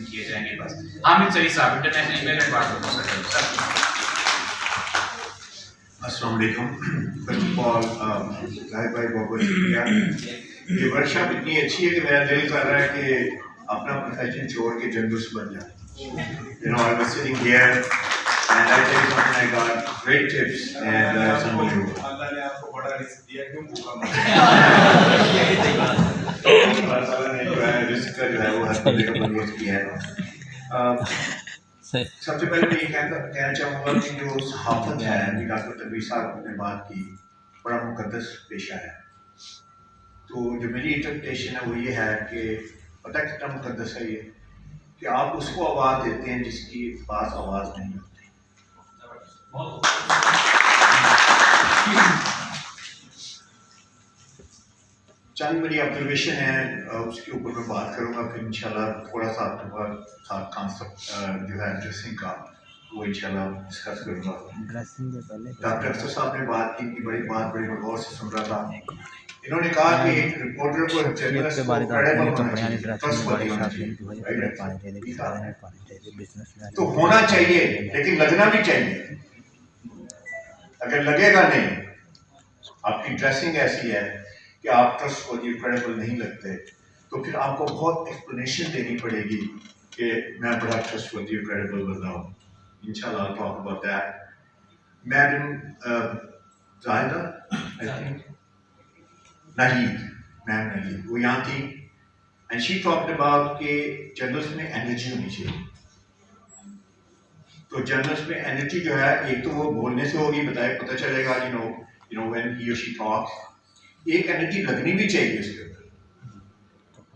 किए जाएंगे। बस हामिद सईद साहब इंटरनेशनल ईमेल एडवाइजर सर। अस्सलाम वालेकुम। फर्स्ट ऑफ ऑल जाहिद भाई बहुत बहुत शुक्रिया। ये वर्कशॉप इतनी अच्छी है कि मेरा दिल कर रहा है कि अपना प्रोफेशन छोड़ के जर्नलिस्ट बन जाए। You know, I was sitting here and I tell you something, I got great tips and some of you. अल्लाह ने आपको बड़ा रिस्क दिया, क्यों भूखा मर अल्लाह ने जो है रिस्क का जो है वो हर बंदे का बंदोबस्त किया है। सबसे पहले मैं ये कहना चाहूँगा कि जो सहाफ़त है, डॉक्टर तनवीर साहब ने बात की, बड़ा मुक़द्दस पेशा है। तो जो मेरी इंटरप्रिटेशन है वो ये है कि पता कितना मुक़द्दस है ये, कि आप उसको आवाज़ देते हैं जिसकी पास आवाज़ नहीं होती। चंद मेरी ऑब्जर्वेशन है, उसके ऊपर मैं बात करूँगा, फिर इंशाल्लाह थोड़ा सा आपके साथ कॉन्सेप्ट जो है ड्रेसिंग का वो इंशाल्लाह डिस्कस करूँगा। डॉक्टर अफसर साहब ने बात की कि बड़ी गौर से सुन रहा था। इन्होंने कहा कि एक रिपोर्टर को जर्नलिस्ट को क्रेडिबल होना चाहिए, ट्रस्टवर्दी होना चाहिए, तो होना चाहिए लेकिन लगना भी चाहिए। अगर लगेगा नहीं, आपकी ड्रेसिंग ऐसी है कि आप ट्रस्टवर्दी क्रेडिबल नहीं लगते, तो फिर आपको बहुत एक्सप्लेनेशन देनी पड़ेगी कि मैं बड़ा ट्रस्टवर्दी क्रेडिबल बंदा हूँ। इंशाल्लाह I'll talk about that. Madam Zahida I think Nahid वो यहाँ थी एंड शी टॉक्ड अबाउट कि जर्नलिस्ट में एनर्जी होनी चाहिए। तो जर्नलिस्ट में एनर्जी जो है, एक तो वो बोलने से होगी, पता चलेगा यू नो व्हेन ही और शी टॉक्स। एक एनर्जी लगनी भी चाहिए इसके अंदर।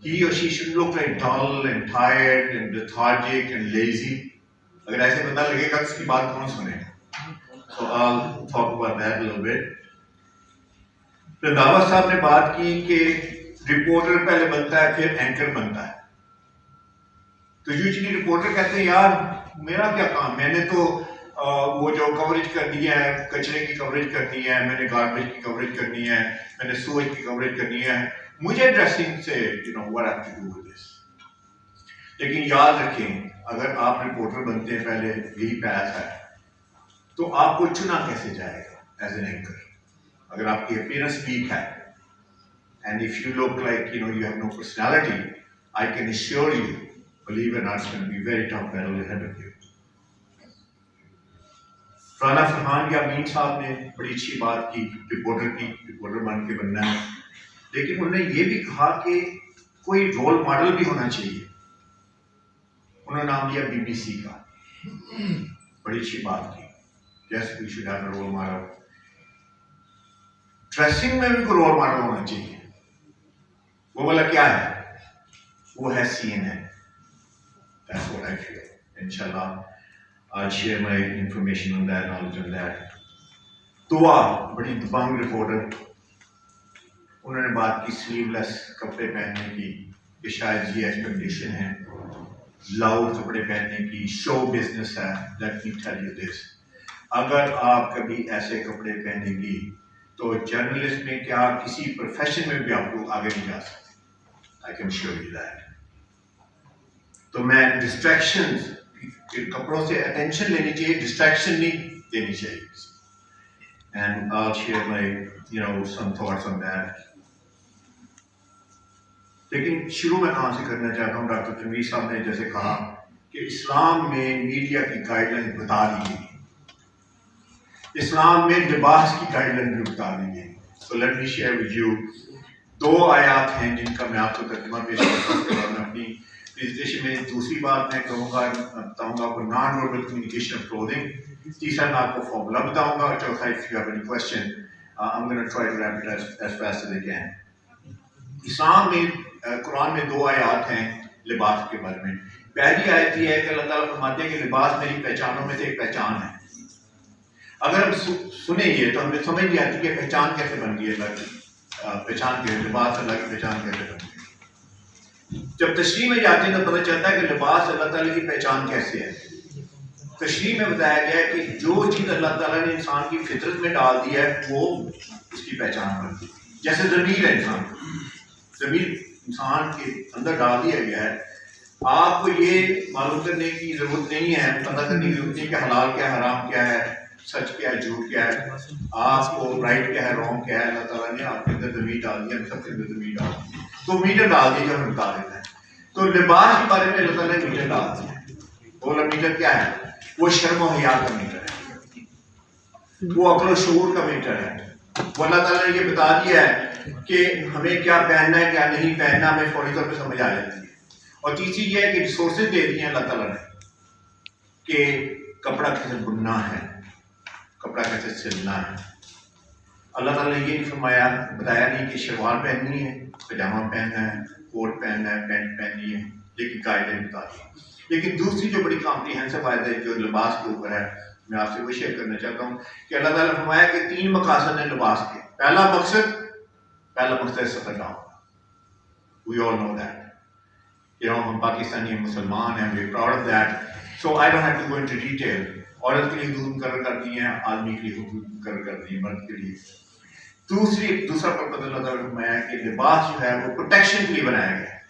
He or she should look like dull and tired and lethargic and lazy. अगर ऐसे बंदा लगेगा तो उसकी बात कौन सुनेगा? So I'll talk about that a little bit. Randhawa साहब ने बात की कि रिपोर्टर पहले बनता है फिर एंकर बनता है। तो यूजुअली रिपोर्टर कहते हैं यार मेरा क्या काम, मैंने तो वो जो कवरेज करनी है, कचरे की कवरेज करनी है, मैंने गार्बेज की कवरेज करनी है, मैंने सूएज की कवरेज करनी है, मुझे ड्रेसिंग से what have to do with this. लेकिन याद रखें, अगर आप रिपोर्टर बनते हैं पहले यही पैथ है, तो आपको चुना कैसे जाएगा एज एन एंकर? अगर आपकी अपीयरेंस वीक है and if you look like you have no personality, I can assure you, believe it not, it's going to be very tough battle ahead of you. Rana Farhan या मीन साहब ने बड़ी अच्छी बात की रिपोर्टर बन के बनना है, लेकिन उन्होंने ये भी कहा कि कोई रोल मॉडल भी होना चाहिए। उन्होंने नाम लिया BBC का, बड़ी अच्छी बात की, yes we should have a role model. Dressing में भी कोई रोल मॉडल होना चाहिए। वो वाला क्या है? वो है CNN। That's what I feel. Inshallah, I'll share my information on that, knowledge on that. दुआ, बड़ी दबंग रिपोर्टर, उन्होंने बात की स्लीवलेस कपड़े पहनने की, कि शायद ये एक्सपेक्टेशन है, लाउड कपड़े पहनने की, शो बिजनेस है। Let me tell you this, अगर आप कभी ऐसे कपड़े पहनेंगी तो जर्नलिस्ट में क्या किसी प्रोफेशन में भी आप लोग आगे नहीं जा सकते। आई कैन श्योर यू दैट। तो मैं डिस्ट्रैक्शंस, कपड़ों से अटेंशन लेनी चाहिए, डिस्ट्रैक्शन नहीं देनी चाहिए। And I'll share my some thoughts on that. लेकिन शुरू में कहाँ से करना चाहता हूँ, डॉक्टर तनवीर साहब ने जैसे कहा कि इस्लाम में मीडिया की गाइडलाइन बता दी गई, इस्लाम में लिबास की गाइडलाइन भी बता दी गई। So let me share with you 2 आयात हैं जिनका मैं आपको तर्जुमा पेश करता हूँ अपनी प्रेजेंटेशन में। दूसरी बात मैं कहूँगा, बताऊँगा आपको non verbal communication of clothing. तीसरा मैं आपको फॉर्मूला बताऊँगा। चौथा, if you have any question I am gonna try to wrap it as fast as I can. इस्लाम में कुरान में 2 आयात हैं लिबास के बारे में। पहली आयत ये है कि अल्लाह ताला फरमाते हैं कि लिबास मेरी पहचानों में से एक पहचान है। अगर हम सुने ये तो हमें समझ नहीं आती कि पहचान कैसे बन गई है, पहचान के लिबास अल्लाह की पहचान कैसे बन गई। जब तशरीह में जाते हैं तो पता चलता है कि लिबास अल्लाह ताला की पहचान कैसे है। तशरीह में बताया गया है कि जो चीज़ अल्लाह ताला ने इंसान की फितरत में डाल दी है वो उसकी पहचान बनती है। जैसे ज़मीर है, इंसान ज़मीर इंसान के अंदर डाल दिया गया है, आपको ये मालूम करने की जरूरत नहीं है, पता करने की जरूरत नहीं कि हलाल क्या है, हराम क्या है, सच क्या है, झूठ क्या है, आपको राइट क्या है, रॉन्ग क्या है। अल्लाह ताला ने आपके अंदर ज़मीन डाल दी, हम सबके अंदर ज़मीन डाल दी, तो मीटर डाल दी, हमें बता देता है। तो लिबास के बारे में अल्लाह ताला ने मीटर डाल दिया। वो मीटर क्या है? वो शर्म और हया का मीटर है, वो अक्ल शऊर का मीटर है। वो अल्लाह ताला ने ये बता दिया है कि हमें क्या पहनना है क्या नहीं पहनना, हमें फौरी तौर पर समझ आ जाती है। और तीसरी ये है कि रिसोर्सेज दे दिए अल्लाह ताला ने कि कपड़ा कैसे बुनना है, कपड़ा कैसे सिलना है। अल्लाह ताला ने ये नहीं फरमाया, बताया नहीं कि शलवार पहननी है, पजामा पहनना है, कोट पहनना है, पैंट पहननी है, लेकिन गाइडलाइन बता दी। लेकिन दूसरी जो बड़ी कॉम्प्रिहेंसिव आयत है जो लिबास के ऊपर है, मैं आपसे वो शेयर करना चाहता हूँ कि अल्लाह ताला ने फरमाया कि 3 मकासद हैं लिबास के। पहला मकसद सतरगाह, वी ऑल नो दैट, हम पाकिस्तानी हैं, मुसलमान हैं, we proud of that, so I don't have to go into detail. औरत के लिए हुदूद मुकर्रर कर दी हैं, आदमी के लिए हुदूद मुकर्रर कर दी है, मर्द के लिए। दूसरा पर्पज अल्लाह ताला ने फरमाया कि लिबास जो है वो प्रोटेक्शन के लिए बनाया गया है,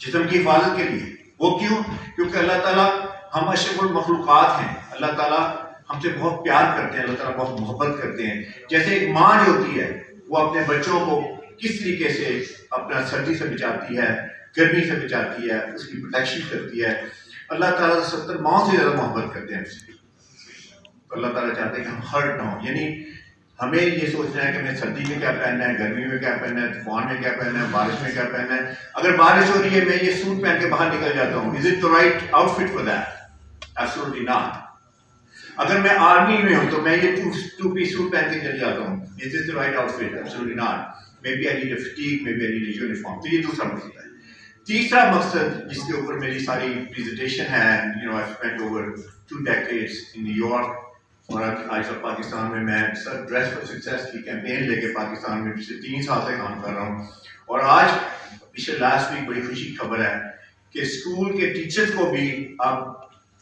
जिस्म की हिफाजत के लिए। वो क्यों? क्योंकि अल्लाह ताला, हम अशरफुल मखलूकात हैं, अल्लाह ताला हमसे बहुत प्यार करते हैं, अल्लाह ताला बहुत मोहब्बत करते हैं। जैसे एक माँ जो होती है वो अपने बच्चों को किस तरीके से अपना सर्दी से बचाती है, गर्मी से बचाती है, उसकी प्रोटेक्शन करती है, अल्लाह ताला 70 माओं से ज़्यादा मोहब्बत करते हैं उसकी। तो अल्लाह ताला चाहते हैं कि हम हर्ट ना हो, यानी हमें ये सोचना है कि हमें सर्दी में क्या पहनना है, गर्मी में क्या पहनना है, तूफान में क्या पहनना है, बारिश में क्या पहनना है। अगर बारिश हो रही है, मैं ये सूट पहन के बाहर निकल जाता हूँ, is it the right outfit for that? Absolutely not. अगर मैं आर्मी में हूँ तो मैं ये टू पीस सूट पहन के चले जाता हूँ, is it the right outfit? Absolutely not. Maybe I need a fatigue, maybe I need a uniform. तो ये दूसरा मकसद है। तीसरा मकसद जिसके ऊपर मेरी सारी प्रेजेंटेशन है, I spent over 2 decades in New York, और आज तक पाकिस्तान में मैं सर ड्रेस फॉर सक्सेस की कैंपेन लेके पाकिस्तान में पिछले 3 साल से काम कर रहा हूँ। और आज पिछले लास्ट वीक बड़ी खुशी की खबर है कि स्कूल के टीचर्स को भी अब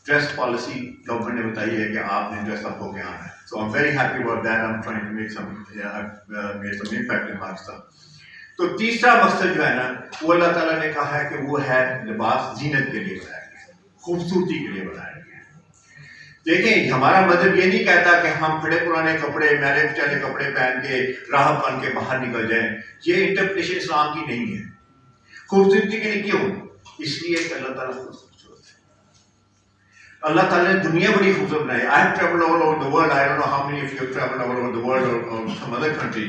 ड्रेस पॉलिसी गवर्नमेंट ने बताई है कि आपने ड्रेस अप होके आना है। So I am very happy about that, I am trying to make some impact in Pakistan. तो तीसरा मकसद जो है ना, वो अल्लाह ताला ने कहा है कि वो है लिबास जीनत के लिए बनाया गया, खूबसूरती के लिए बनाया गया। देखें, हमारा मजहब ये नहीं कहता कि हम खड़े पुराने कपड़े, मैले कुचले कपड़े पहन के राह बन के बाहर निकल जाएं। ये इंटरप्रिटेशन इस्लाम की नहीं है। खूबसूरती के लिए क्यों? इसलिए कि अल्लाह ताला खूबसूरत है। अल्लाह ताला ने दुनिया बड़ी खूबसूरत बनाई। I have travelled all over the world, I don't know how many of you have travelled all over the world और सम अदर कंट्री।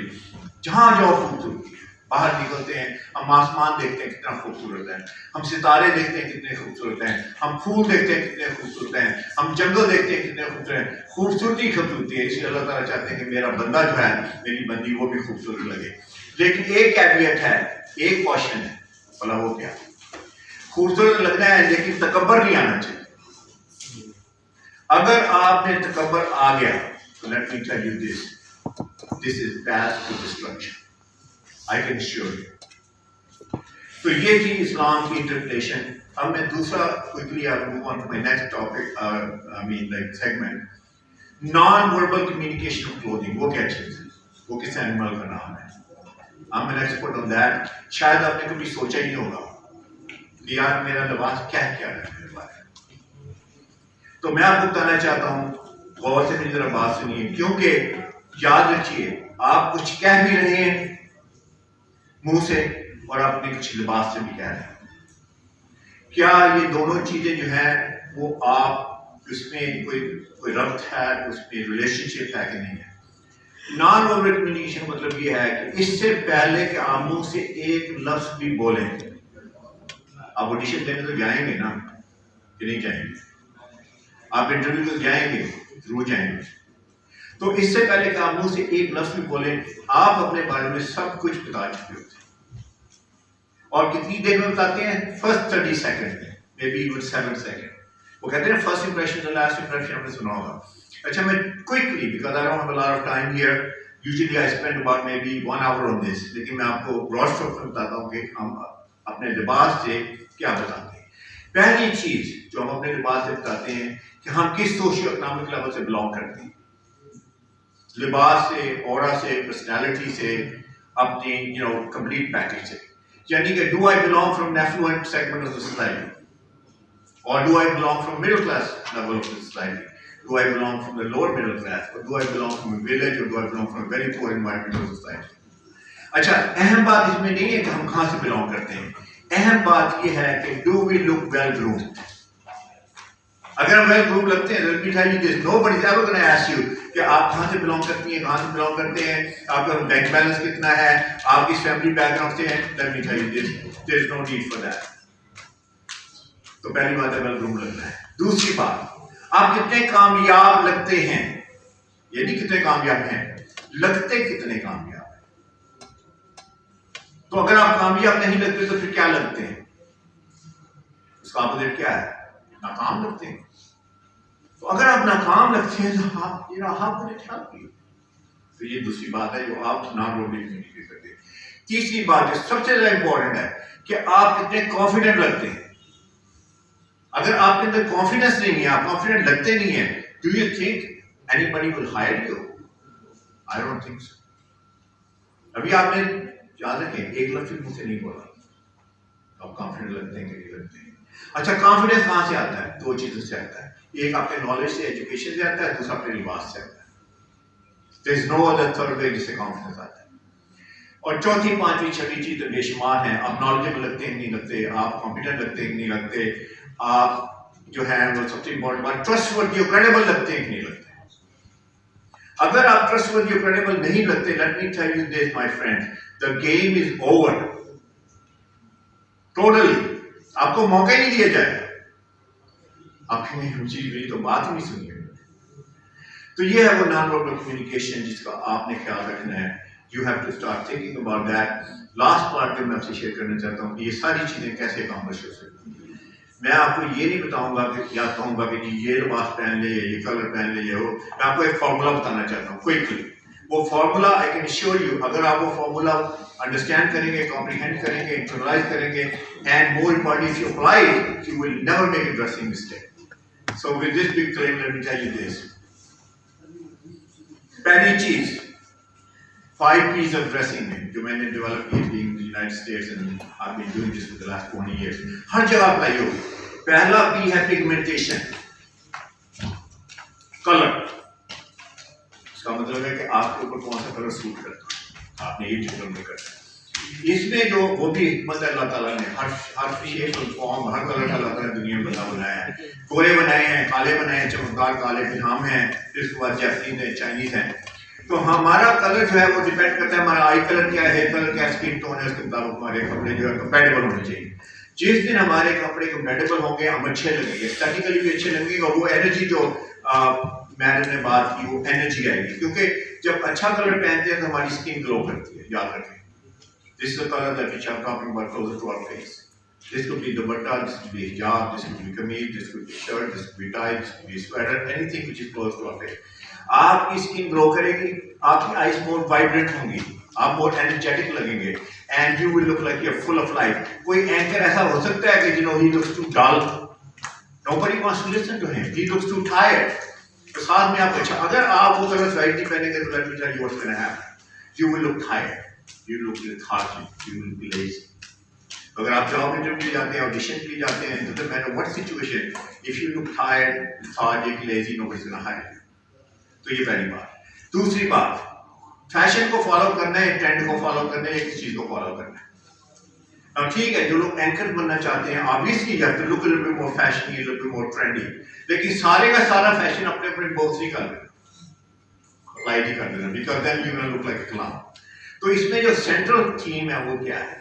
जहां जाओ खूबसूरती है। बाहर निकलते हैं, हम आसमान देखते हैं कितना खूबसूरत है, हम सितारे देखते हैं कितने खूबसूरत हैं, हम फूल देखते हैं कितने खूबसूरत हैं, हम जंगल देखते हैं कितने खूबसूरत हैं। खूबसूरती है। इसलिए अल्लाह ताला चाहते हैं कि मेरा बंदा जो है, मेरी बंदी, वो भी खूबसूरत लगे। लेकिन एक कैवियट है, एक क्वेश्चन है, भला वो क्या? खूबसूरत लगना है लेकिन तकब्बर नहीं आना चाहिए। अगर आपने तकब्बर आ गया तो let me tell you this is path to destruction, I can sure you. तो ये थी इस्लाम की इंटरप्रिटेशन। अब मैं दूसरा quickly I move on to my next topic, I mean like segment, non verbal communication of clothing. वो क्या चीज है? वो किस एनिमल का नाम है? I am an expert on that. शायद आपने कभी सोचा ही नहीं होगा कि यार मेरा लिबास क्या है मेरे बारे में। तो मैं आपको बताना चाहता हूँ, गौर से मेरी जरा बात सुनिए, क्योंकि याद रखिए, आप कुछ कह भी रहे हैं मुंह से और अपने कुछ लिबास से भी कह रहे हैं। क्या ये दोनों चीजें जो है वो आप उसमें कोई रब्त है, उसमें रिलेशनशिप है कि नहीं है? नॉन वर्बल कम्युनिकेशन मतलब ये है कि इससे पहले कि आप मुंह से एक लफ्ज भी बोलें, आप ऑडिशन देने तो जाएंगे ना कि नहीं जाएंगे? आप इंटरव्यू तो जाएंगे, जरूर जाएंगे। तो इससे पहले कि आप मुंह से एक लफ्ज भी बोलें, आप अपने बारे में सब कुछ बता चुके होते हैं। और कितनी देर में बताते हैं? फर्स्ट 30 सेकंड में, मे बी इवन 7 सेकंड। वो कहते हैं first impression the last impression, आपने सुना होगा। अच्छा, मैं quickly, because I don't have a lot of time here, usually I spend about may be 1 hour on this, लेकिन मैं आपको ब्रॉड स्ट्रोक में बताता हूँ कि हम अपने लिबास से क्या बताते हैं। पहली चीज जो हम अपने लिबास से बताते हैं कि हम किस सोशियो इकोनॉमिक लेवल से बिलोंग करते हैं। लिबास से, ऑरा से, पर्सनैलिटी से, अपनी कंप्लीट पैकेज से। यानी कि do I belong from an affluent segment of the society? Or do I belong from middle class level of the society? Do I belong from the lower middle class? Or do I belong from a village? Or do I belong from a very poor environment of society? अच्छा, अहम बात इसमें नहीं है कि हम कहाँ से बिलोंग करते हैं, अहम बात यह है कि do we look well groomed? अगर हम वेल ग्रूम लगते हैं, let me tell you this, nobody is ever going to ask you कि आप कहाँ से बिलोंग करती हैं, कहाँ से बिलोंग करते हैं, आपका बैंक बैलेंस कितना है, आप किस फैमिली बैकग्राउंड से हैं. Let me tell you this, there is no need for that. तो पहली बात है वेल ग्रूम लगना है. दूसरी बात, आप कितने कामयाब लगते हैं, ये नहीं कितने कामयाब हैं, लगते कितने कामयाब हैं. तो अगर आप कामयाब नहीं लगते तो फिर क्या लगते हैं, उसका अपोजिट क्या है, नाकाम लगते हैं. तो अगर आप नाकाम लगते हैं तो आप तो ये दूसरी बात है जो आप नॉन वर्बल कम्युनिकेट करते हैं. तीसरी बात जो सबसे ज्यादा इंपॉर्टेंट है कि आप कितने कॉन्फिडेंट लगते हैं. अगर आपके अंदर कॉन्फिडेंस नहीं है, आप कॉन्फिडेंट लगते नहीं है, do you think anybody will hire you? I don't think so. अभी आपने याद रखें, एक लफ्ज मुझसे नहीं बोला, आप कॉन्फिडेंट लगते हैं कि नहीं लगते हैं. अच्छा, कॉन्फिडेंस कहां से आता है? दो चीजों से आता है. एक आपके नॉलेज से, एजुकेशन से आता है, दूसरा अपने लिबास से आता है. There is no other third way जिससे कॉन्फिडेंस आता है. और चौथी, पांचवी, छठी चीज तो बेशुमार है. आप नॉलेजेबल लगते हैं कि नहीं लगते, आप कॉम्पिटेंट लगते हैं कि नहीं लगते, आप जो है वो सबसे इंपॉर्टेंट बात ट्रस्टवर्दी और क्रेडिबल लगते हैं कि नहीं लगते. अगर आप ट्रस्टवर्दी और क्रेडिबल नहीं लगते, let me tell you this my friend, the game is over. Totally आपको मौका ही नहीं दिया जाएगा. आपने रुचि मेरी तो बात ही नहीं सुनी है. तो ये है वो नॉन वर्बल कम्युनिकेशन जिसका आपने ख्याल रखना है. You have to start thinking about that. Last part में मैं आपसे शेयर करना चाहता हूँ कि ये सारी चीजें कैसे अकम्प्लिश हो सकती हैं. मैं आपको ये नहीं बताऊंगा कि या कहूंगा कि ये लिबास पहन ले, ये कलर पहन ले, ये हो. मैं आपको एक फॉर्मूला बताना चाहता हूँ क्विकली. वो formula I can sure you, अगर आप वो फॉर्मूला अंडरस्टैंड करेंगे, कॉम्प्रिहेंड करेंगे, इंटरनलाइज करेंगे, and more important if you apply it, you will never make a dressing mistake. So with this big claim, let me tell you this. पहली चीज, 5 P's of dressing में जो मैंने develop की being in the United States and I've been doing this for the last 20 years. हर जगह apply होगी. पहला P है पिगमेंटेशन, कलर. इसका मतलब है कि आपके ऊपर कौन सा कलर सूट करता है, आपने ये डिटरमाइन करना है. इसमें जो वो भी हिकमत है अल्लाह ताला ने, हर शेप और फॉर्म, हर कलर का अल्लाह ताला ने दुनिया में बनाया है. गोरे बनाए हैं, काले बनाए हैं, चमकदार काले फिर हम हैं, फिर उसके बाद जैपनीज है, चाइनीज है. तो हमारा कलर जो है वो डिपेंड करता है हमारा आई कलर क्या है, हेयर कलर क्या, स्किन टोन है, उसके मुताबिक हमारे कपड़े जो है कंपेटेबल होने चाहिए. जिस दिन हमारे कपड़े कंपेटेबल होंगे, हम अच्छे लगेंगे, स्टैटिकली भी अच्छे लगेंगे, और वो एनर्जी जो मैडम ने बात की, वो एनर्जी आएगी. क्योंकि जब अच्छा कलर पहनते हैं तो हमारी स्किन ग्लो करती है. याद रखें, this is the color that which I'm talking about closer to our face. This could be dupatta, this could be hijab, this could be kameez, this could be shirt, this could be tie, this could be sweater, anything which is close to our face. आपकी skin glow करेगी, आपकी eyes more vibrant होंगी, आप more energetic लगेंगे, and you will look like you are full of life. कोई anchor ऐसा हो सकता है कि he looks too dull, nobody wants to listen to him, he looks too tired. तो साथ में आप अच्छा, अगर आप वो कलर राइट नहीं पहनेंगे तो let me tell you what's going to happen. You will look tired. You look lethargic, you will be lazy. अगर आप जॉब इंटरव्यू जाते हैं, ऑडिशन के लिए जाते हैं, doesn't matter what situation, if you look tired, lethargic, lazy, nobody's gonna hire you. तो ये पहली बात. दूसरी बात, फैशन को फॉलो करना है, ट्रेंड को फॉलो करना है, किस चीज को फॉलो करना है. अब ठीक है, जो लोग एंकर बनना चाहते हैं, obviously you have to look a little bit more fashionable, a little bit more trendy. लेकिन सारे का सारा फैशन अपने अपने बॉक्स ही कर लेना, लाइट ही कर देना, because then you're gonna look like a clown. तो इसमें जो सेंट्रल थीम है वो क्या है?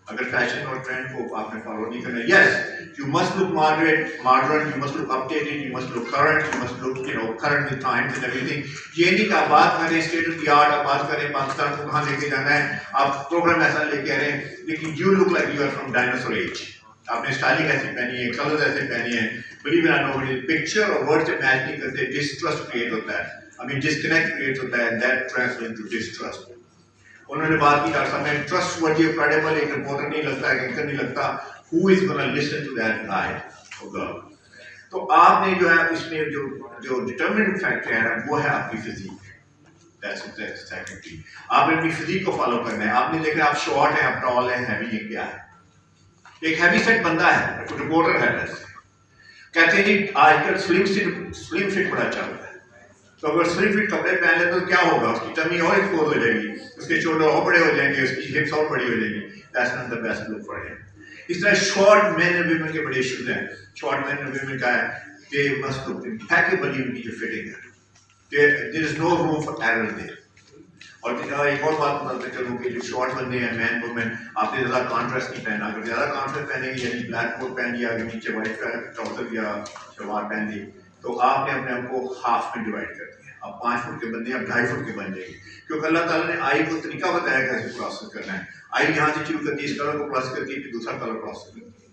अगर फैशन और ट्रेंड को आपने फॉलो नहीं करना, yes, you must look modern, you must look updated, you must look current, you must look current with times and everything. ये नहीं कि आप बात करें स्टेट ऑफ द आर्ट, आप बात करें पाकिस्तान को कहाँ लेके जाना है, आप प्रोग्राम ऐसा लेके आ रहे हैं, लेकिन you look like you are from dinosaur age. आपने स्टाइलिंग ऐसी पहनी है, कलर्स ऐसे पहने हैं, believe it or not, picture और वर्ड से मैच नहीं करते, डिस्ट्रस्ट क्रिएट होता है, आई मीन डिस्कनेक्ट क्रिएट होता है, दैट ट्रांसलेट्स टू डिस्ट्रस्ट. उन्होंने बात की डॉक्टर साहब ने, ट्रस्ट वर्दी क्रेडिबल, एक रिपोर्टर नहीं लगता, एक एंकर नहीं लगता, who is gonna listen to that guy or girl. तो आपने जो है इसमें जो डिटरमिनेंट फैक्टर है वो है आपकी फिजिक. That's secondary. आपने अपनी फिजिक को फॉलो करना है। आपने देखना है आप शॉर्ट हैं, आप टॉल हैं, हैवी हैं, क्या है। एक हैवी सेट बंदा है, रिपोर्टर है, कहते हैं जी आजकल स्लिम फिट बड़ा चल रहा है, तो अगर स्लिम फिट कपड़े पहन ले तो क्या होगा, उसकी टमी और एक्सपोज हो जाएगी, उसके शोल्डर और बड़े हो जाएंगे, उसकी हिप्स और बड़ी हो जाएंगी। That's not the best look for him. इस तरह शॉर्ट मेन एंड वीमेन के बड़े इश्यूज हैं। शॉर्ट मेन एंड वीमेन का है, दे मस्ट लुक इम्पैकेबली, उनकी जो फिटिंग है, there is no room for error there. और एक और बात बताते चलूँ कि जो शॉर्ट बंदे हैं, मैन वुमेन, आपने ज़्यादा कॉन्ट्रास्ट नहीं पहना। अगर ज़्यादा कॉन्ट्रास्ट पहनेंगे, यानी ब्लैक कोट पहन लिया, अगर नीचे वाइट ट्राउजर या शलवार पहन ली, तो आपने अपने आप को हाफ में डिवाइड कर दिया। अब 5 फुट के बंदे आप 2.5 फुट के बन जाएंगे, क्योंकि अल्लाह ताला ने आई को तरीका बताया कैसे प्रोसेस करना है। आई यहाँ से शुरू करती है, इस कलर को प्रोसेस करती है, फिर दूसरा कलर प्रोसेस करती है,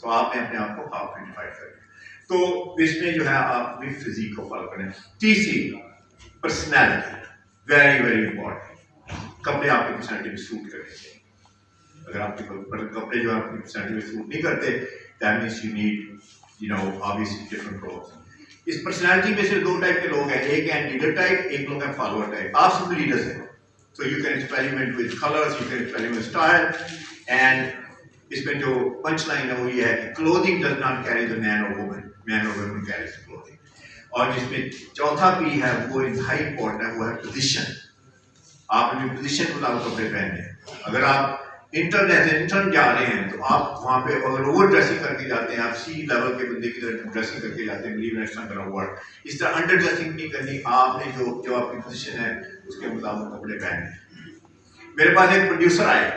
तो आपने अपने आप को हाफ में डिवाइड कर दिया। तो इसमें जो है आप भी फिजिक को फॉलो करें। तीसरी, पर्सनैलिटी, वेरी वेरी इंपॉर्टेंट। कपड़े आपकी पर्सनैलिटी में सूट करने चाहिए। अगर आपके कपड़े जो आपकी पर्सनैलिटी में सूट नहीं करते, that means you need obviously different clothes. इस पर्सनैलिटी में सिर्फ 2 टाइप के लोग हैं, एक है लीडर टाइप, एक लोग हैं फॉलोअर टाइप। आप सब लीडर्स हैं, so you can experiment with colors, you can experiment with style, and इसमें जो पंच लाइन है वो ये है कि clothing does not carry the man or woman carries the clothing। और जिसमें चौथा पी है वो इंतहाई इंपॉर्टेंट है, वो है पोजीशन। आपने पोजीशन को लागू कपड़े पहनने हैं। अगर आप इंटर्न जा रहे हैं तो आप वहाँ पे अगर ओवर ड्रेसिंग करके जाते हैं, आप सी लेवल के बंदे की तरह ड्रेसिंग करके जाते हैं, believe it's not gonna work. इस तरह अंडर ड्रेसिंग नहीं करनी। आपने जो आपकी पोजीशन है उसके मुताबिक कपड़े पहने। मेरे पास एक प्रोड्यूसर आए,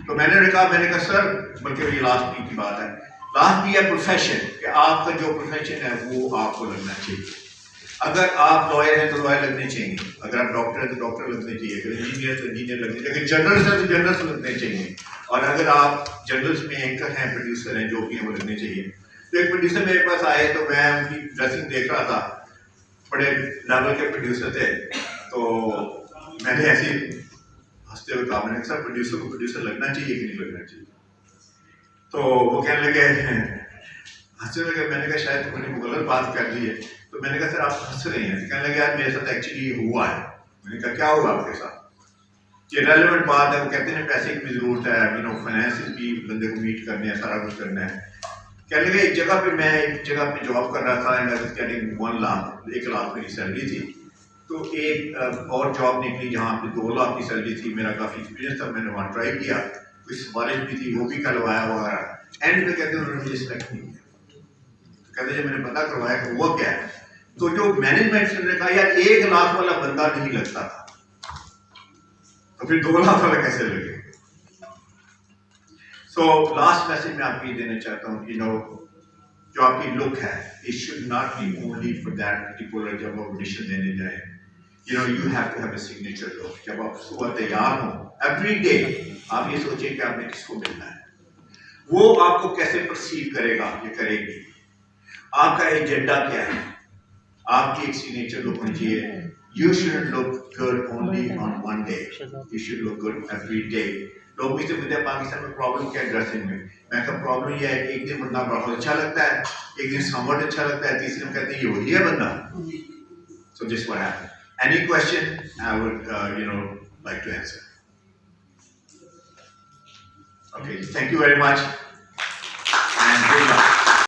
तो मैंने कहा सर, बल्कि ये लास्ट वीक की बात है, लास्ट वीक है प्रोफेशन, कि आपका जो प्रोफेशन है वो आपको लगना चाहिए। अगर आप लॉयर हैं तो लॉयर लगने चाहिए, अगर आप डॉक्टर हैं तो डॉक्टर लगने चाहिए, अगर इंजीनियर है तो इंजीनियर लगने चाहिए, अगर जर्नलिस्ट है तो जर्नलिस्ट लगने चाहिए, और अगर आप जर्नलिस्ट में एंकर हैं, प्रोड्यूसर हैं, जो भी हैं वो लगने चाहिए। तो एक प्रोड्यूसर मेरे पास आए, तो मैं उनकी ड्रेसिंग देख रहा था, बड़े लेवल के प्रोड्यूसर थे, तो मैंने ऐसे हंसते हुए कहा, मैंने सर प्रोड्यूसर को प्रोड्यूसर लगना चाहिए कि नहीं लगना चाहिए? तो वो कहने लगे, हंसने लगे। मैंने कहा शायद उन्होंने गलत बात कर दी है। तो मैंने कहा सर आप हंस रहे हैं? कहने लगे यार मेरे साथ एक्चुअली हुआ है। मैंने कहा क्या हुआ आपके साथ? ये रेलेवेंट बात है। वो कहते हैं पैसे की भी जरूरत है, फाइनेंस भी बंदे को मीट करने हैं, सारा कुछ करना है। कहने लगे एक जगह पे जॉब कर रहा था, and I was getting 1 lakh, 1 lakh मेरी सैलरी थी। तो एक और जॉब निकली जहाँ पे 2 लाख की सैलरी थी। मेरा काफ़ी एक्सपीरियंस था, मैंने वहाँ ट्राई किया, कुछ सिफारिश भी थी, वो भी करवाया वगैरह। एंड में कहते हैं उन्होंने मुझे सिलेक्ट नहीं किया। कहते जब मैंने पता करवाया कि वो क्या है, तो जो मैनेजमेंट ने कहा यार 1 लाख वाला बंदा नहीं लगता था, तो फिर 2 लाख वाला कैसे लगे? सो लास्ट मैसेज मैं आपको ये देना चाहता हूँ, जो आपकी लुक है, it should not be only for that particular. जब आप ऑडिशन देने जाए, you have to have a signature look. जब आप सुबह तैयार हो, एवरी डे आप ये सोचें कि आपने किसको मिलना है, वो आपको कैसे परसीव करेगा, ये करेगी, आपका एजेंडा क्या है, आपकी एक सिग्नेचर लुक होनी चाहिए। You shouldn't look good only on one day. You should look good every day. लोग मुझसे पूछते हैं पाकिस्तान में प्रॉब्लम क्या है ड्रेसिंग में? मैं कहा प्रॉब्लम ये है कि एक दिन बंदा बहुत अच्छा लगता है, एक दिन समवट अच्छा लगता है, तीसरे दिन कहते हैं ये वही है बंदा। So this what happened. Any question I would like to answer. Okay, thank you very much and good luck.